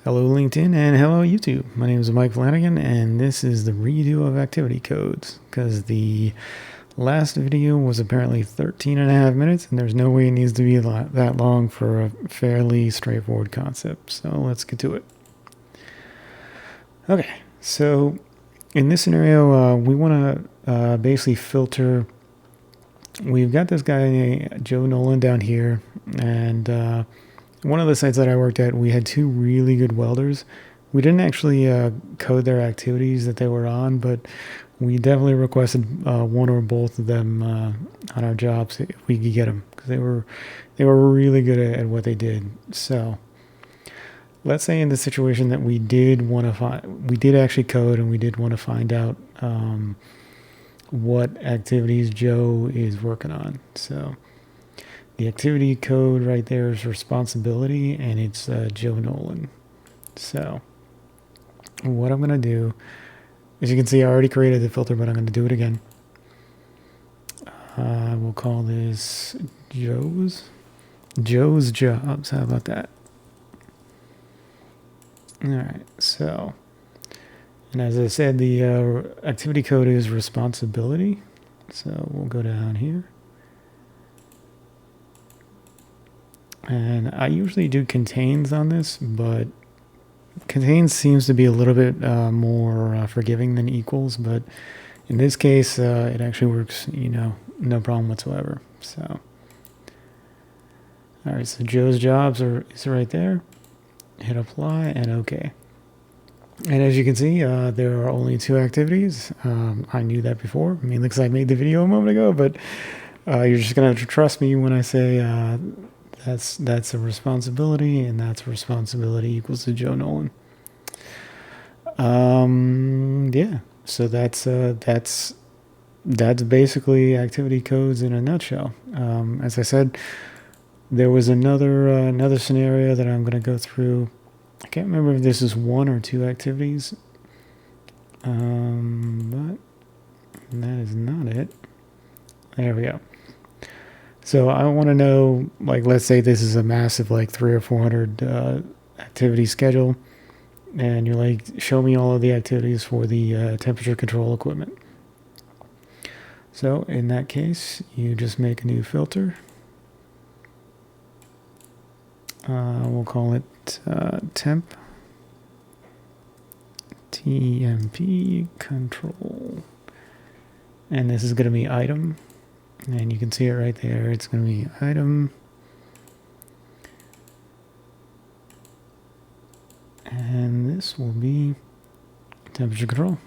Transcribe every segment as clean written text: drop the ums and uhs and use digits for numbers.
Hello LinkedIn and hello YouTube. My name is Mike Flanagan and this is the redo of activity codes because the last video was apparently 13 and a half minutes and there's no way it needs to be that long for a fairly straightforward concept. So let's get to it. Okay, so in this scenario we want to basically filter. We've got this guy Joe Nolan down here, and one of the sites that I worked at, we had two really good welders. We didn't actually code their activities that they were on, but we definitely requested one or both of them on our jobs if we could get them, because they were really good at what they did. So let's say in the situation that we did actually code and we did want to find out what activities Joe is working on. So the activity code right there is responsibility, and it's Joe Nolan. So what I'm going to do, as you can see, I already created the filter, but I'm going to do it again. We'll call this Joe's Jobs. How about that? All right, so, and as I said, the activity code is responsibility. So we'll go down here. And I usually do contains on this, but contains seems to be a little bit more forgiving than equals. But in this case, it actually works, no problem whatsoever. So, all right, so Joe's Jobs is right there. Hit apply and OK. And as you can see, there are only two activities. I knew that before, mainly because I made the video a moment ago, but you're just going to trust me when I say that's a responsibility, and that's responsibility equals to Joe Nolan. Yeah, so that's basically activity codes in a nutshell. As I said, there was another scenario that I'm going to go through. I can't remember if this is one or two activities, but that is not it. There we go. So I want to know, like, let's say this is a massive, like 300 or 400 activity schedule, and you're like, show me all of the activities for the temperature control equipment. So in that case, you just make a new filter. We'll call it temp TMP control, and this is going to be item. And you can see it right there. It's going to be item. And this will be temperature control.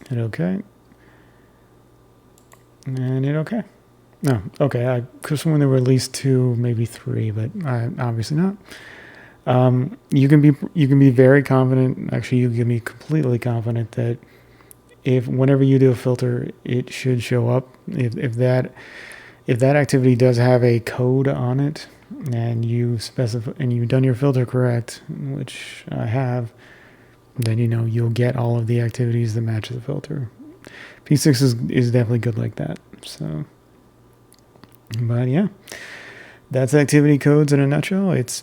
Hit OK. And hit OK. No, OK. I could have sworn there were at least two, maybe three, but obviously not. You can be very confident. Actually, you can be completely confident that whenever you do a filter, it should show up. If that activity does have a code on it, and you specify and you've done your filter correct, which I have, then you'll get all of the activities that match the filter. P6 is definitely good like that. So, but yeah, that's activity codes in a nutshell. It's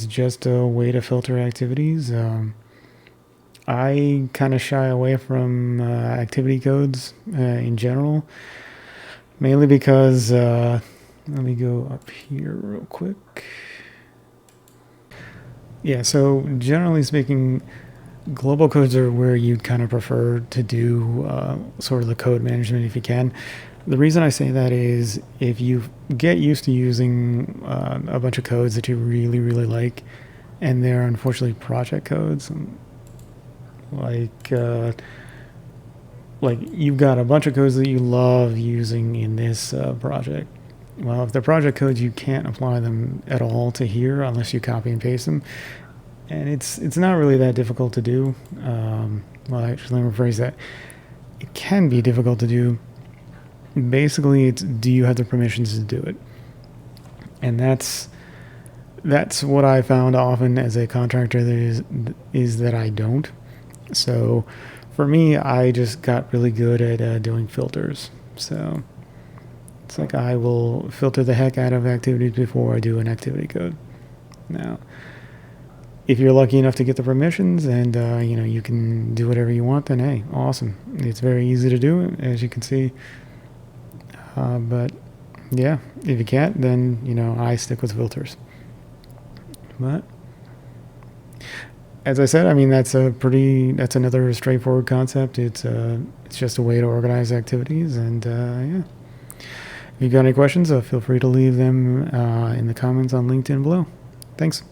just a way to filter activities. I kind of shy away from activity codes in general, mainly because, let me go up here real quick. Yeah, so generally speaking, global codes are where you'd kind of prefer to do sort of the code management if you can. The reason I say that is if you get used to using a bunch of codes that you really, really like, and they're unfortunately project codes, like you've got a bunch of codes that you love using in this project. Well, if they're project codes, you can't apply them at all to here unless you copy and paste them, and it's not really that difficult to do. Well, actually, let me rephrase that. It can be difficult to do. Basically, it's do you have the permissions to do it, and that's what I found often as a contractor is that I don't. So for me, I just got really good at doing filters. So it's like I will filter the heck out of activities before I do an activity code. Now, if you're lucky enough to get the permissions and you can do whatever you want, then hey, awesome. It's very easy to do, as you can see. But yeah, if you can't, then I stick with filters. But as I said, I mean that's another straightforward concept. It's just a way to organize activities, and yeah. If you've got any questions, feel free to leave them in the comments on LinkedIn below. Thanks.